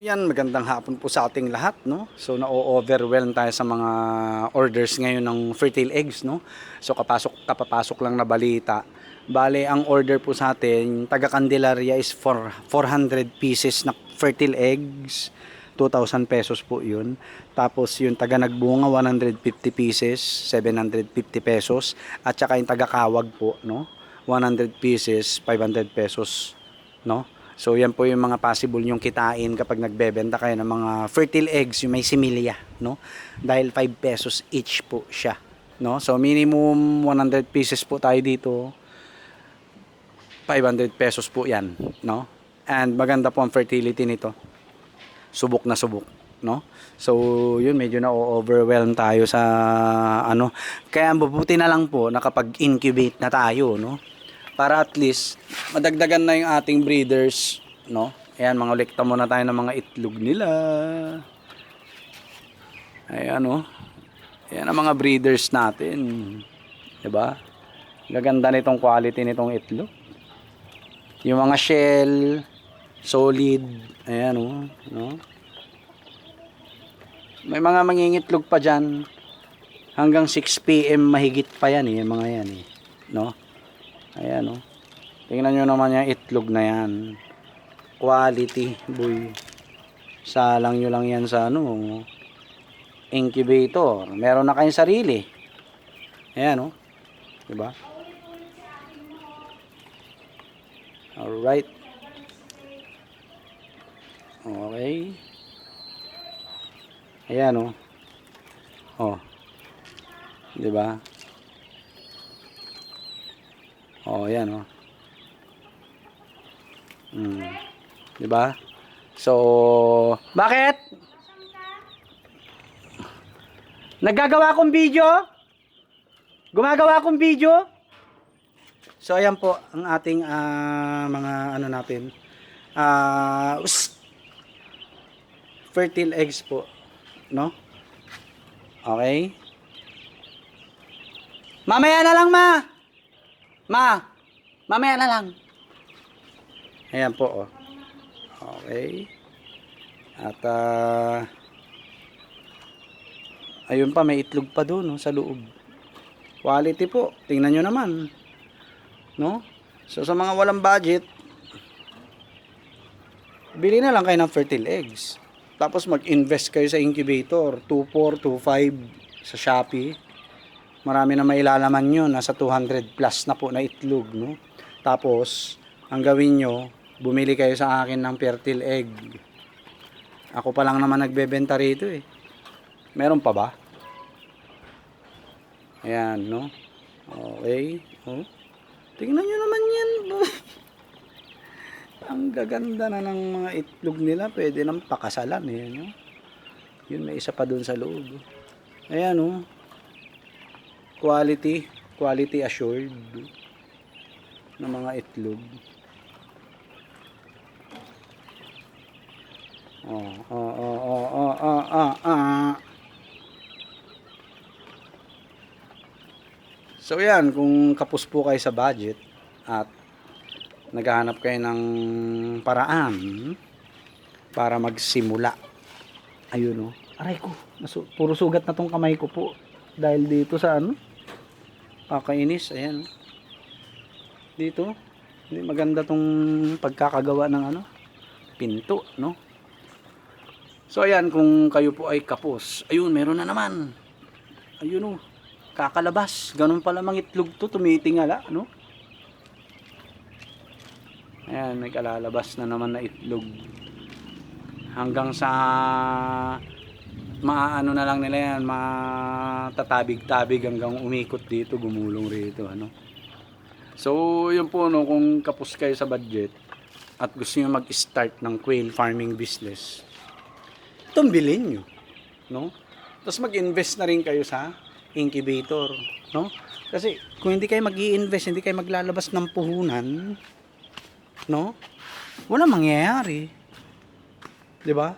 Yan, magandang hapon po sa ating lahat, no? So, na-overwhelm tayo sa mga orders ngayon ng fertile eggs, no? So, kapapasok lang na balita. Bale, ang order po sa atin, taga Candelaria is for 400 pieces na fertile eggs. 2,000 pesos po yun. Tapos yung taga Nagbunga, 150 pieces, 750 pesos. At saka yung taga Kawag po, no? 100 pieces, 500 pesos, no? So yan po yung mga possible yung kitain kapag nagbebenta kayo ng mga fertile eggs, yung may similya, no? Dahil 5 pesos each po siya, no? So minimum 100 pieces po tayo dito. 500 pesos po 'yan, no? And maganda po ang fertility nito. Subok na subok, no? So yun, medyo na-overwhelm tayo sa ano. Kaya mabuti na lang po na kapag incubate na tayo, no? Para at least madagdagan na yung ating breeders, no? Ayan, mga ulikta muna tayo ng mga itlog nila. Ayan, no? Ayan ang mga breeders natin, 'di ba? Gaganda nitong quality nitong itlog. Yung mga shell solid, ayan, no? May mga mangingitlog pa diyan hanggang 6 PM mahigit pa yan, yung mga yan, no? Ayan, tingnan nyo naman yung itlog na yan. Quality, boy. Salang nyo lang yan sa incubator. Meron na kayong sarili. Ayan, diba? Alright. Okay. Ayan, diba? Ayan, 'di ba? So, bakit? Naggagawa akong video? Gumagawa akong video? So, ayan po ang ating mga natin. Fertile eggs po, no? Okay? Mamaya na lang, mamaya na lang. Ayan po, Okay. At ayun pa, may itlog pa doon, sa loob. Quality po. Tingnan nyo naman, no? So sa mga walang budget, bili na lang kayo ng fertile eggs. Tapos mag-invest kayo sa incubator, 2.4, 2.5 sa Shopee. Marami na mailalaman nyo, nasa 200 plus na po na itlog, no? Tapos, ang gawin nyo, bumili kayo sa akin ng fertile egg. Ako pa lang naman nagbebenta rito, Meron pa ba? Ayan, no? Okay. Tingnan nyo naman yan, Ang gaganda na ng mga itlog nila. Pwede nang pakasalan, no? Yun, may isa pa dun sa loob. Ayan, Quality assured ng mga itlog. So yan, kung kapos po kayo sa budget at naghahanap kayo ng paraan para magsimula, ayun, aray ko, puro sugat na tong kamay ko po dahil dito sa kakainis. Ayan, dito hindi maganda tong pagkakagawa ng pinto, no? So ayan, kung kayo po ay kapos, ayun, meron na naman, ayun, kakalabas. Ganun pala mang itlog to, tumitingala, no? Ayan, may kalalabas na naman na itlog. Hanggang sa maano na lang nila yan, matatabig-tabig hanggang umikot dito, gumulong rito, So yun po, kung kapos kayo sa budget at gusto niyo mag-start ng quail farming business, itong bilhin nyo, no? Tapos mag-invest na rin kayo sa incubator, no? Kasi kung hindi kayo mag-i-invest, hindi kayo maglalabas ng puhunan, no? Wala mangyayari. 'Di ba?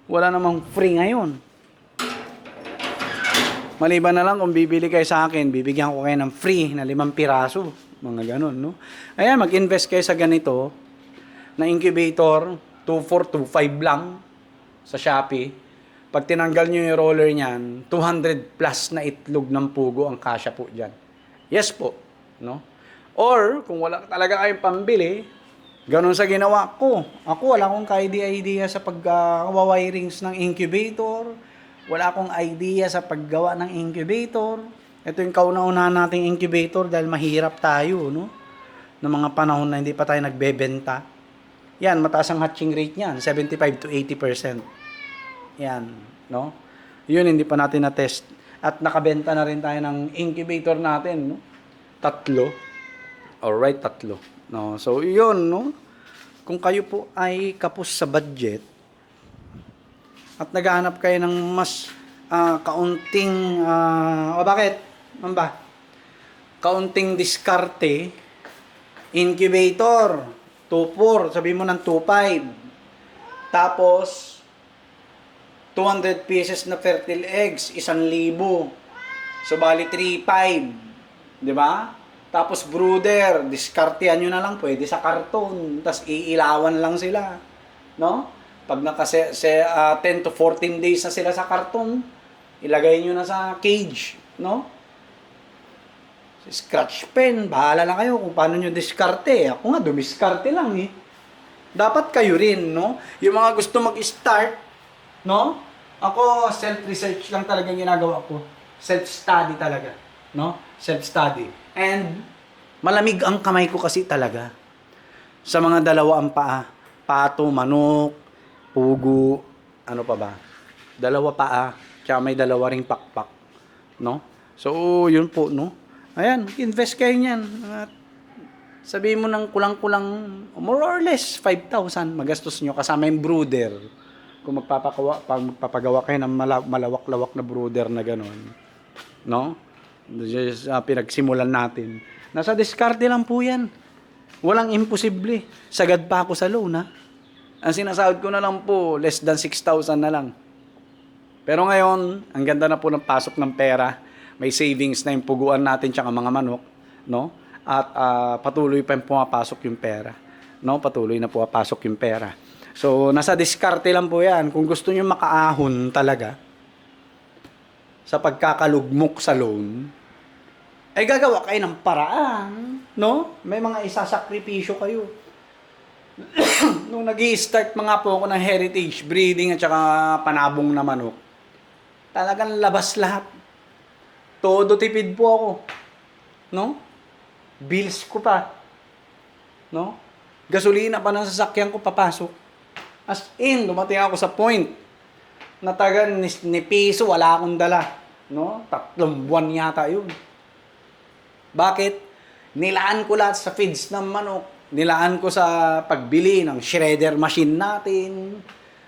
Wala namang free ngayon. Maliban na lang kung bibili kayo sa akin, bibigyan ko kayo ng free na 5 piraso. Mga ganun, no? Ayan, mag-invest kayo sa ganito. na incubator, 2425 lang sa Shopee. Pag tinanggal nyo yung roller niyan, 200 plus na itlog ng pugo ang kasya po dyan. Yes po. No? Or, kung wala talaga kayong pambili, ganun sa ginawa ko. Ako, wala akong idea sa pag-wirings ng incubator. Wala akong idea sa paggawa ng incubator. Ito yung kauna-una nating incubator dahil mahirap tayo, no? Ng mga panahon na hindi pa tayo nagbebenta. Yan, mataas ang hatching rate niyan, 75 to 80%. Yan, no? Yun, hindi pa natin na-test. At nakabenta na rin tayo ng incubator natin, no? 3. Alright, 3. No? So, yun, no? Kung kayo po ay kapos sa budget at naghahanap kayo ng mas kaunting, o bakit? Mamba? Kaunting diskarte, incubator, 2.4, sabi mo ng 2.5. Tapos, 200 pieces na fertile eggs, 1,000. So, bali 3.5. Di ba? Tapos, brooder, diskartehan nyo na lang, pwede sa karton. Tapos, iilawan lang sila. No? Pag 10 to 14 days na sila sa karton, ilagay nyo na sa cage. No? Scratch pen, bahala na kayo kung paano nyo diskarte. Ako nga, dumiskarte lang eh. Dapat kayo rin, no? Yung mga gusto mag-start, no? Ako, self-research lang talaga ginagawa ko. Self-study talaga, no? Self-study. And, malamig ang kamay ko kasi talaga. Sa mga dalawa ang paa. Pato, manok, pugo, ano pa ba? 2 paa, tsaka may 2 ring pakpak, no? So, yun po, no? Ayan, invest kayo niyan. At sabihin mo ng kulang-kulang, more or less, 5,000 magastos nyo kasama yung brooder. Kung magpapagawa kayo ng malawak-lawak na brooder na gano'n. No? Just, pinagsimulan natin. Nasa diskarte lang po yan. Walang imposible. Sagad pa ako sa loan, ha? Ang sinasahod ko na lang po, less than 6,000 na lang. Pero ngayon, ang ganda na po ng pasok ng pera. May savings na yung puguan natin tsaka mga manok, no? At patuloy pa yung pumapasok yung pera, no? Patuloy na pumapasok yung pera. So, nasa diskarte lang po yan. Kung gusto niyo makaahon talaga sa pagkakalugmok sa loan, ay gagawa kayo ng paraan, no? May mga isasakripisyo kayo. Nung nag-i-start mga po ako ng heritage breeding at saka panabong na manok, talagang labas lahat. Todo tipid po ako. No? Bills ko pa. No? Gasolina pa ng sasakyan ko papasok. As in, dumating ako sa point na taga ni piso, wala akong dala. No? 3 buwan yata yun. Bakit? Nilaan ko lahat sa feeds ng manok. Nilaan ko sa pagbili ng shredder machine natin.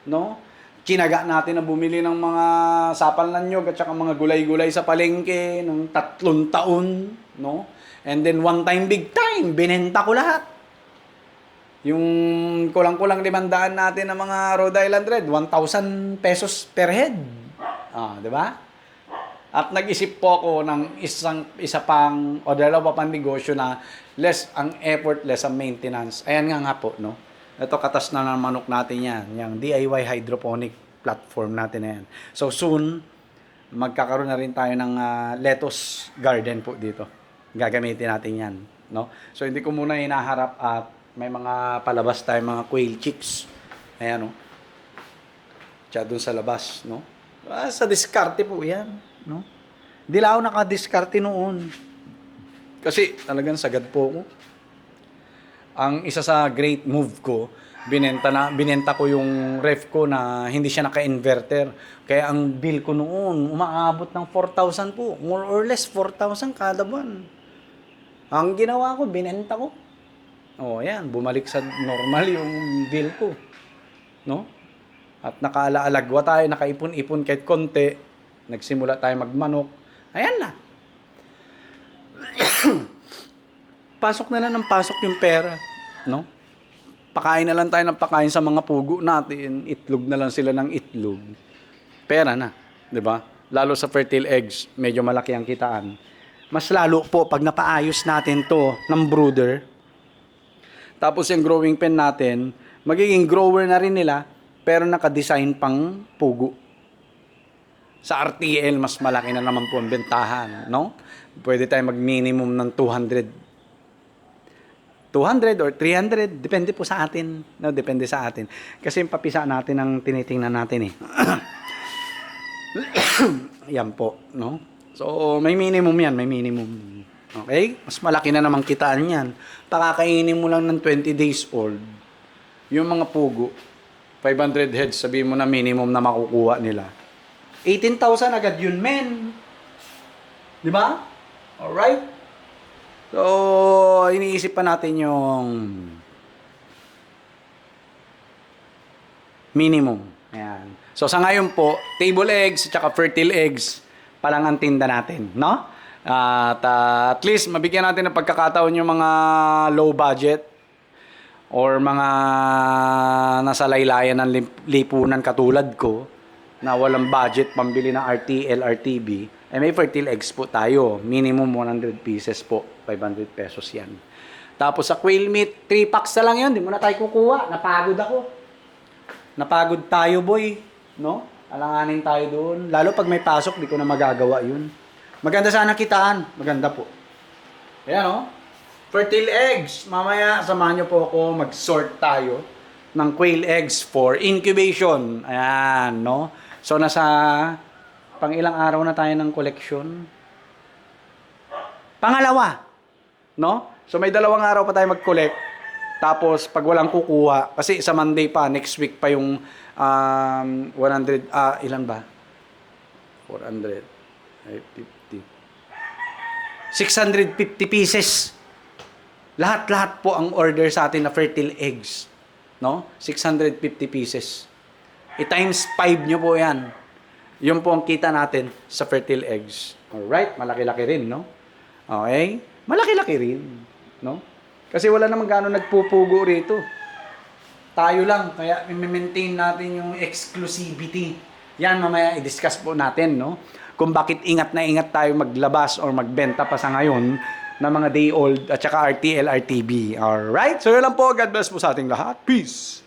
No? Kinaga natin na bumili ng mga sapal ng nyog at saka mga gulay-gulay sa palengke ng 3 taon, no? And then one time, big time, binenta ko lahat. Yung kulang-kulang 500 natin ng mga Rhode Island Red, 1,000 pesos per head. Di ba? At nag-isip po ako ng isa pang o 2 pang negosyo na less ang effort, less ang maintenance. Ayan nga po, no? Ito, katas na ng manok natin yan. Yung DIY hydroponic platform natin na yan. So, soon, magkakaroon na rin tayo ng lettuce garden po dito. Gagamitin natin yan. No? So, hindi ko muna hinaharap at may mga palabas tayo, mga quail chicks. Ayan, no? Tsaka dun sa labas, no? Sa diskarte po yan, no? Hindi lang ako nakadiskarte noon. Kasi talagang sagad po ako. Ang isa sa great move ko, binenta ko yung ref ko na hindi siya naka-inverter. Kaya ang bill ko noon, umaabot ng 4,000 po. More or less, 4,000 kada buwan. Ang ginawa ko, binenta ko. Yan, bumalik sa normal yung bill ko. No? At nakaalagwa tayo, nakaipon-ipon kahit konti. Nagsimula tayo magmanok. Ayan na. Pasok na lang ng pasok yung pera, no? Pakain na lang tayo ng pakain sa mga pugo natin, itlog na lang sila ng itlog. Pera na, 'di ba? Lalo sa fertile eggs, medyo malaki ang kitaan. Mas lalo po pag napaayos natin 'to ng brooder. Tapos yung growing pen natin, magiging grower na rin nila, pero naka-design pang pugo. Sa RTL, mas malaki na naman po ang bentahan, no? Pwede tayo mag-minimum ng 200 or 300, depende po sa atin, no? Depende sa atin. Kasi yung papisa natin ang tinitingnan natin eh. Yan po, no? So, may minimum yan, may minimum. Okay? Mas malaki na naman kitaan yan. Pakakainin mo lang ng 20 days old, yung mga pugo, 500 heads, sabihin mo na minimum na makukuha nila. 18,000 agad yun, men. Di ba? Alright? So, iniisip pa natin yung minimum. Ayan. So, sa ngayon po, table eggs at saka fertile eggs pa lang ang tinda natin, no? At least, mabigyan natin ng pagkakataon yung mga low budget or mga nasa laylayan ng lipunan katulad ko na walang budget pambili ng RTL, RTB, may fertile eggs po tayo. Minimum 100 pieces po. 500 pesos yan. Tapos sa quail meat, 3 packs na lang yun. Di mo na tayo kukuha. Napagod ako. Napagod tayo, boy. No? Alanganin tayo doon. Lalo pag may pasok, di ko na magagawa yun. Maganda sana kitaan. Maganda po. Ayan, no? Fertile eggs. Mamaya, samahan nyo po ako. Mag-sort tayo ng quail eggs for incubation. Ayan, no? So, nasa pang ilang araw na tayo ng collection. Pangalawa, no? So, may 2 araw pa tayo mag-collect. Tapos, pag walang kukuha, kasi sa Monday pa, next week pa yung 100, ilan ba? 400, 50. 650 pieces. Lahat-lahat po ang order sa atin na fertile eggs. No? 650 pieces. I-times 5 nyo po yan. Yun po ang kita natin sa fertile eggs. Alright? Malaki-laki rin, no? Okay? Malaki-laki rin. No? Kasi wala namang gano'ng nagpupugo rito. Tayo lang. Kaya i-maintain natin yung exclusivity. Yan, mamaya i-discuss po natin, no? Kung bakit ingat na ingat tayo maglabas or magbenta pa sa ngayon na mga day old at saka RTL, RTB. Alright? So yun lang po. God bless po sa ating lahat. Peace!